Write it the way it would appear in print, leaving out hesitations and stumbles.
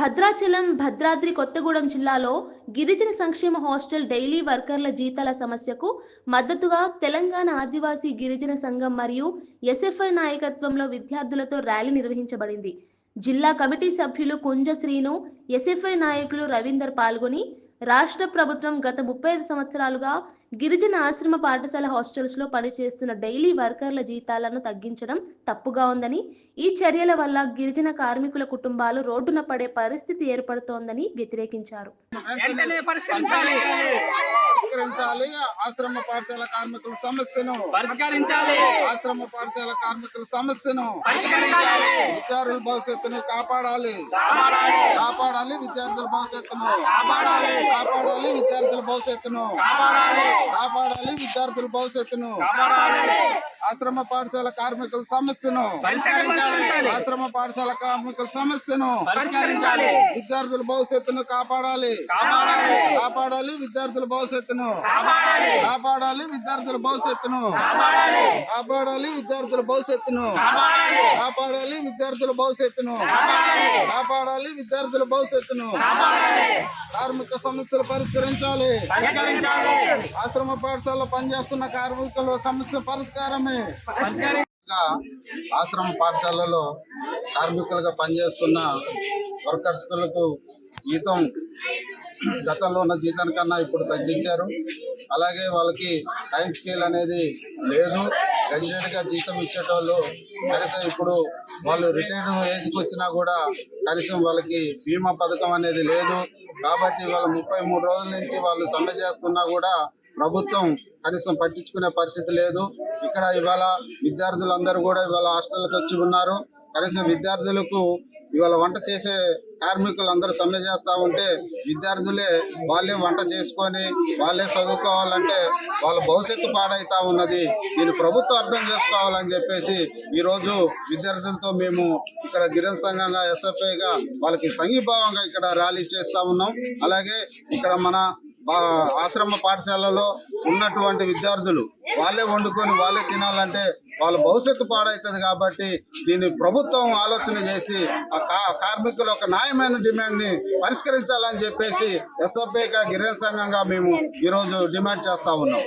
భద్రాచలం, భద్రాద్రి కొత్తగూడెం జిల్లాలో గిరిజన సంక్షేమ హాస్టల్ డైలీ వర్కర్ల జీతాల సమస్యకు మద్దతుగా తెలంగాణ ఆదివాసీ గిరిజన సంఘం మరియు ఎస్ఎఫ్ఐ నాయకత్వంలో విద్యార్థులతో ర్యాలీ నిర్వహించబడింది. జిల్లా కమిటీ సభ్యులు కుంజ శ్రీను, ఎస్ఎఫ్ఐ నాయకులు రవీందర్ పాల్గొని రాష్ట్ర ప్రభుత్వం గత 35 సంవత్సరాలుగా గిరిజన ఆశ్రమ పాఠశాల హాస్టల్స్లో పనిచేస్తున్న డైలీ వర్కర్ల జీతాలను తగ్గించడం తప్పుగా ఉందని, ఈ చర్యల వల్ల గిరిజన కార్మికుల కుటుంబాలు రోడ్డున పడే పరిస్థితి ఏర్పడుతోందని వ్యతిరేకించారు. ఆశ్రమ పాఠశాల కార్మికుల సమస్యను ఆశ్రమ పాఠశాల కార్మికుల సమస్యను విద్యార్థుల భవిష్యత్తును కాపాడాలి. విద్యార్థుల భవిష్యత్తును కాపాడాలి. విద్యార్థుల భవిష్యత్తును కాపాడాలి. విద్యార్థుల భవిష్యత్తును ఆశ్రమ పాఠశాల కార్మికుల సమస్యను ఆశ్రమ పాఠశాల కార్మికుల సమస్యను విద్యార్థుల భవిష్యత్తును కాపాడాలి. విద్యార్థుల భవిష్యత్తును కాపాడాలి. విద్యార్థుల భవిష్యత్తును కాపాడాలి. విద్యార్థుల భవిష్యత్తును కాపాడాలి. విద్యార్థుల భవిష్యత్తును కాపాడాలి. విద్యార్థుల భవిష్యత్తును కార్మిక సమస్యలు పరిష్కరించాలి. ఆశ్రమ పాఠశాలలో పనిచేస్తున్న కార్మికుల సమస్య పరిష్కారమే. ఆశ్రమ పాఠశాలలో కార్మికులుగా పనిచేస్తున్న వర్కర్స్లకు జీతం గతంలో ఉన్న జీతం కన్నా ఇప్పుడు తగ్గించారు. అలాగే వాళ్ళకి టైం స్కేల్ అనేది లేదు. గజిటెడ్గా జీతం ఇచ్చేటోళ్ళు కనీసం ఇప్పుడు వాళ్ళు రిటైర్డ్ ఏజ్కి వచ్చినా కూడా కనీసం వాళ్ళకి బీమా పథకం అనేది లేదు. కాబట్టి వాళ్ళు 33 రోజుల నుంచి వాళ్ళు సమ్మె చేస్తున్నా కూడా ప్రభుత్వం కనీసం పట్టించుకునే పరిస్థితి లేదు. ఇక్కడ ఇవాళ విద్యార్థులందరూ కూడా ఇవాళ హాస్టల్కి వచ్చి ఉన్నారు. కనీసం విద్యార్థులకు ఇవాళ వంట చేసే కార్మికులందరూ సమ్మె చేస్తూ ఉంటే విద్యార్థులే వాళ్ళే వంట చేసుకొని వాళ్ళే చదువుకోవాలంటే వాళ్ళ భవిష్యత్తు పాడైతా ఉన్నది. దీన్ని ప్రభుత్వం అర్థం చేసుకోవాలని చెప్పేసి ఈరోజు విద్యార్థులతో మేము ఇక్కడ గిరిజన సంఘంగా ఎస్ఎఫ్ఐగా వాళ్ళకి సంఘీభావంగా ఇక్కడ ర్యాలీ చేస్తూ ఉన్నాం. అలాగే ఇక్కడ మన ఆశ్రమ పాఠశాలలో ఉన్నటువంటి విద్యార్థులు వాళ్ళే వండుకొని వాళ్ళే తినాలంటే వాళ్ళ భవిష్యత్తు పాడవుతుంది. కాబట్టి దీన్ని ప్రభుత్వం ఆలోచన చేసి ఆ కార్మికుల ఒక న్యాయమైన డిమాండ్ని పరిష్కరించాలని చెప్పేసి ఎస్ఎఫ్ఐగా గిరిజన సంఘంగా మేము ఈరోజు డిమాండ్ చేస్తూ ఉన్నాం.